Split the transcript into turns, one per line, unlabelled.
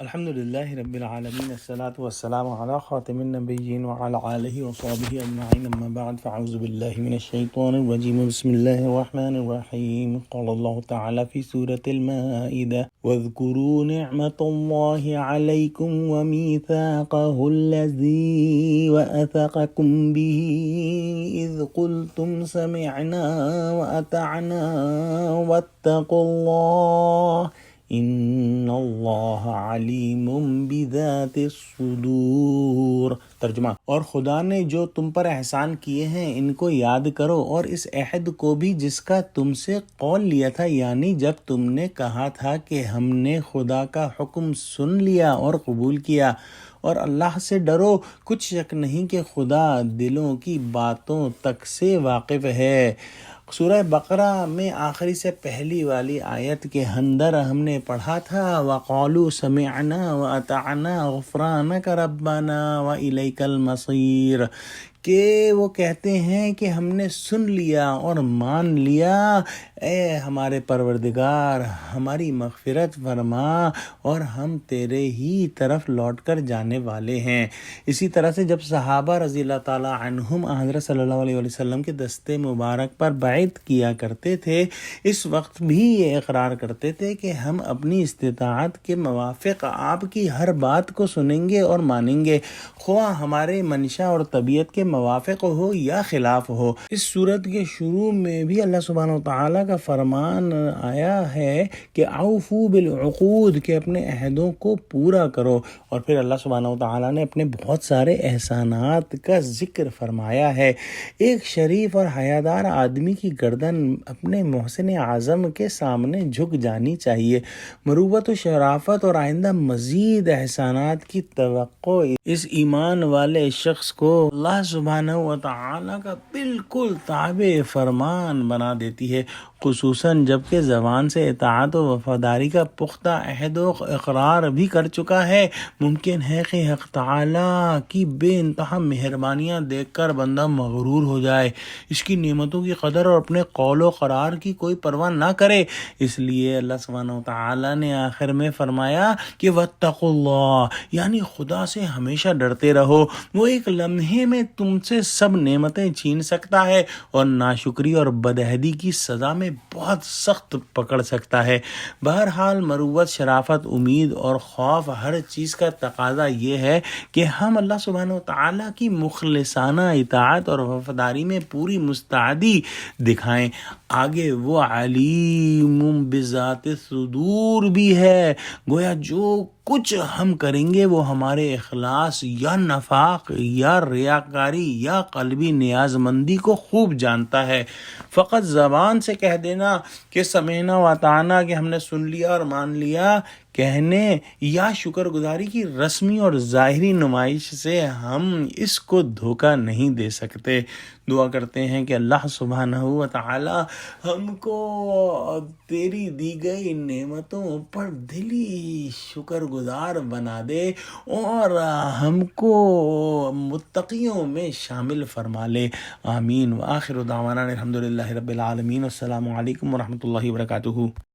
الحمد لله رب العالمين، الصلاة والسلام على خاتم النبيين وعلى آله وصحبه أجمعين، أما بعد فأعوذ بالله من الشيطان الرجيم. بسم الله الرحمن الرحيم. قال الله تعالى في سورة المائدة: واذكروا نعمة الله عليكم وميثاقه الذي وأثقكم به إذ قلتم سمعنا وأطعنا واتقوا الله ان اللہ علیم بذات الصدور۔ ترجمہ: اور خدا نے جو تم پر احسان کیے ہیں ان کو یاد کرو، اور اس عہد کو بھی جس کا تم سے قول لیا تھا، یعنی جب تم نے کہا تھا کہ ہم نے خدا کا حکم سن لیا اور قبول کیا، اور اللہ سے ڈرو، کچھ شک نہیں کہ خدا دلوں کی باتوں تک سے واقف ہے۔ سورہ بقرہ میں آخری سے پہلی والی آیت کے اندر ہم نے پڑھا تھا وَقَالُوا سَمِعْنَا وَأَطَعْنَا غُفْرَانَكَ رَبَّنَا وَإِلَيْكَ الْمَصِيرُ، کہ وہ کہتے ہیں کہ ہم نے سن لیا اور مان لیا، اے ہمارے پروردگار ہماری مغفرت فرما اور ہم تیرے ہی طرف لوٹ کر جانے والے ہیں۔ اسی طرح سے جب صحابہ رضی اللہ تعالی عنہم حضرت صلی اللہ علیہ وسلم کے دستے مبارک پر بیعت کیا کرتے تھے، اس وقت بھی یہ اقرار کرتے تھے کہ ہم اپنی استطاعت کے موافق آپ کی ہر بات کو سنیں گے اور مانیں گے، خواہ ہمارے منشا اور طبیعت کے موافق ہو یا خلاف ہو۔ اس صورت کے شروع میں بھی اللہ سبحانہ وتعالیٰ کا فرمان آیا ہے کہ اوفوا بالعقود، کہ اپنے عہدوں کو پورا کرو، اور پھر اللہ سبحانہ وتعالیٰ نے اپنے بہت سارے احسانات کا ذکر فرمایا ہے۔ ایک شریف اور حیادار آدمی کی گردن اپنے محسن اعظم کے سامنے جھک جانی چاہیے۔ مروت و شرافت اور آئندہ مزید احسانات کی توقع اس ایمان والے شخص کو اللہ سبحانہ وتعالیٰ کا بالکل تابع فرمان بنا دیتی ہے، خصوصاً جب کہ زبان سے اطاعت و وفاداری کا پختہ عہد و اقرار بھی کر چکا ہے۔ ممکن ہے کہ حق تعالیٰ کی بے انتہا مہربانیاں دیکھ کر بندہ مغرور ہو جائے، اس کی نعمتوں کی قدر اور اپنے قول و قرار کی کوئی پرواہ نہ کرے۔ اس لیے اللہ سبحانہ وتعالیٰ نے آخر میں فرمایا کہ واتقوا اللہ، یعنی خدا سے ہمیشہ ڈرتے رہو۔ وہ ایک لمحے میں تم سے سب نعمتیں چھین سکتا ہے اور ناشکری اور بدعہدی کی سزا میں بہت سخت پکڑ سکتا ہے۔ بہرحال مروت، شرافت، امید اور خوف، ہر چیز کا تقاضا یہ ہے کہ ہم اللہ سبحانہ وتعالیٰ کی مخلصانہ اطاعت اور وفاداری میں پوری مستعدی دکھائیں۔ آگے وہ علیم بذات الصدور بھی ہے، گویا جو کچھ ہم کریں گے وہ ہمارے اخلاص یا نفاق یا ریاکاری یا قلبی نیاز مندی کو خوب جانتا ہے۔ فقط زبان سے کہہ دینا کہ سمعنا واطعنا، کہ ہم نے سن لیا اور مان لیا، کہنے یا شکر گزاری کی رسمی اور ظاہری نمائش سے ہم اس کو دھوکہ نہیں دے سکتے۔ دعا کرتے ہیں کہ اللہ سبحانہ وتعالی ہم کو تیری دی گئی نعمتوں پر دلی شکر گزار بنا دے اور ہم کو متقیوں میں شامل فرما لے، آمین۔ وآخر دعوانا الحمد للہ رب العالمین۔ السلام علیکم ورحمۃ اللہ وبرکاتہ۔